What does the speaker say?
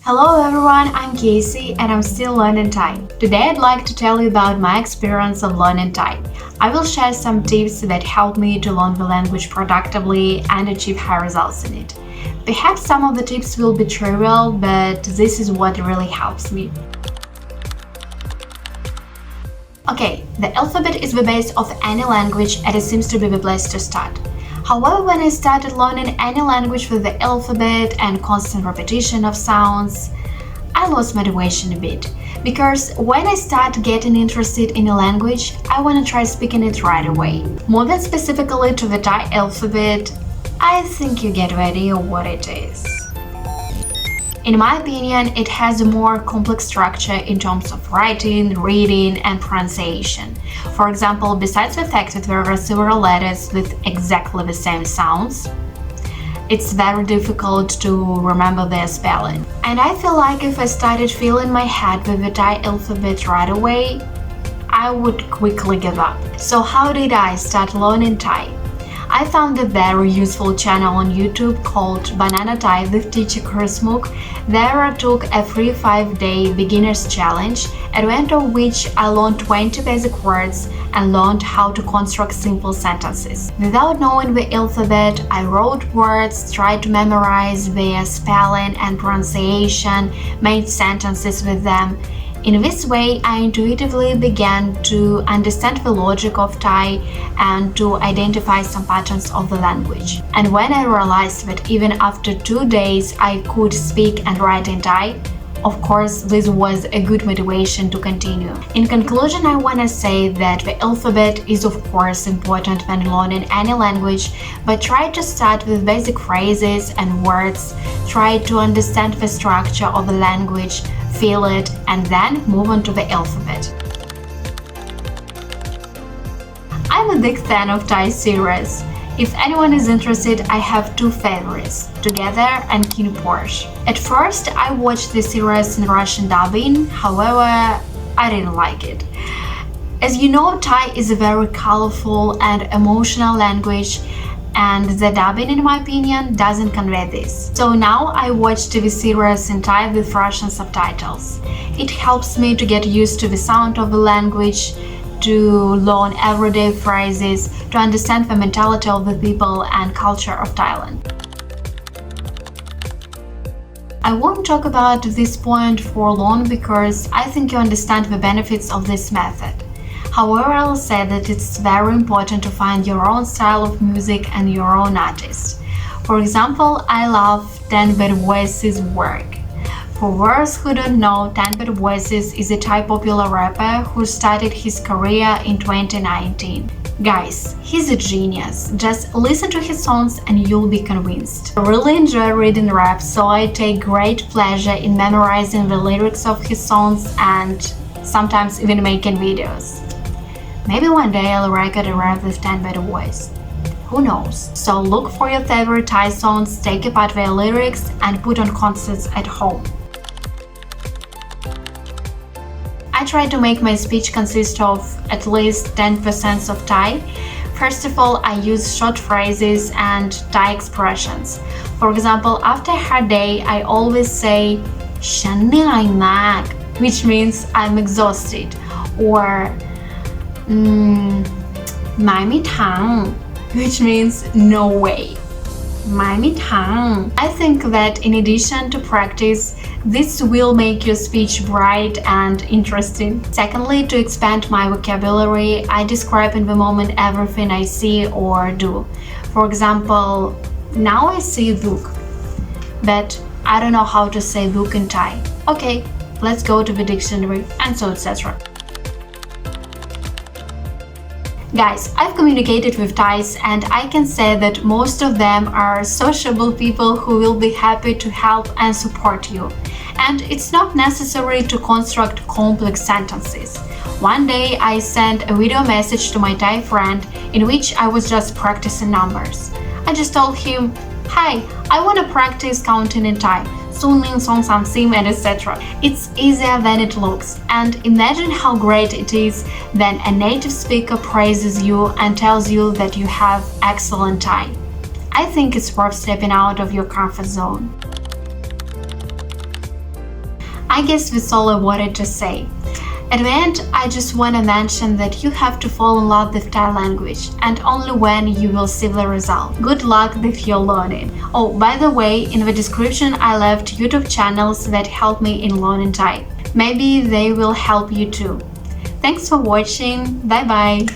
Hello everyone, I'm Casey and I'm still learning Thai. Today I'd like to tell you about my experience of learning Thai. I will share some tips that help me to learn the language productively and achieve high results in it. Perhaps some of the tips will be trivial, but this is what really helps me. Okay, the alphabet is the base of any language and it seems to be the place to start. However, when I started learning any language with the alphabet and constant repetition of sounds, I lost motivation a bit. Because when I start getting interested in a language, I want to try speaking it right away. Moving specifically to the Thai alphabet, I think you get an idea of what it is. In my opinion, it has a more complex structure in terms of writing, reading, and pronunciation. For example, besides the fact that there are several letters with exactly the same sounds, it's very difficult to remember their spelling. And I feel like if I started filling my head with the Thai alphabet right away, I would quickly give up. So how did I start learning Thai? I found a very useful channel on YouTube called BananaThai with teacher Chris Mook. There I took a free 5-day beginner's challenge, at the end of which I learned 20 basic words and learned how to construct simple sentences. Without knowing the alphabet, I wrote words, tried to memorize their spelling and pronunciation, made sentences with them. In this way, I intuitively began to understand the logic of Thai and to identify some patterns of the language. And when I realized that even after 2 days I could speak and write in Thai, of course, this was a good motivation to continue. In conclusion, I want to say that the alphabet is of course important when learning any language, but try to start with basic phrases and words, try to understand the structure of the language, feel it, and then move on to the alphabet. I'm a big fan of Thai series. If anyone is interested, I have 2 favorites, Together and King Porsche. At first, I watched the series in Russian dubbing, however, I didn't like it. As you know, Thai is a very colorful and emotional language, and the dubbing, in my opinion, doesn't convey this. So now I watch TV series in Thai with Russian subtitles. It helps me to get used to the sound of the language, to learn everyday phrases, to understand the mentality of the people and culture of Thailand. I won't talk about this point for long because I think you understand the benefits of this method. However, I'll say that it's very important to find your own style of music and your own artist. For example, I love 10 Bad Voices' work. For those who don't know, 10 Bad Voices is a Thai popular rapper who started his career in 2019. Guys, he's a genius. Just listen to his songs and you'll be convinced. I really enjoy reading rap, so I take great pleasure in memorizing the lyrics of his songs and sometimes even making videos. Maybe one day I'll record a rap with 10 Bad Voice. Who knows? So look for your favorite Thai songs, take apart their lyrics and put on concerts at home. I try to make my speech consist of at least 10% of Thai. First of all, I use short phrases and Thai expressions. For example, after a hard day, I always say ฉันเหนื่อยมาก which means I'm exhausted, or ไม่มีทาง which means no way. ไม่มีทาง I think that in addition to practice, this will make your speech bright and interesting. Secondly, to expand my vocabulary, I describe in the moment everything I see or do. For example, now I see book, but I don't know how to say book in Thai. Okay, let's go to the dictionary, and so etc. Guys, I've communicated with Thais and I can say that most of them are sociable people who will be happy to help and support you. And it's not necessary to construct complex sentences. One day I sent a video message to my Thai friend in which I was just practicing numbers. I just told him, "Hi, I want to practice counting in Thai. Suning, song, sam, sim, and etc." It's easier than it looks, and imagine how great it is when a native speaker praises you and tells you that you have excellent Thai. I think it's worth stepping out of your comfort zone. I guess that's all I wanted to say. At the end, I just want to mention that you have to fall in love with Thai language, and only when you will see the result. Good luck with your learning. Oh, by the way, in the description I left YouTube channels that help me in learning Thai. Maybe they will help you too. Thanks for watching. Bye bye.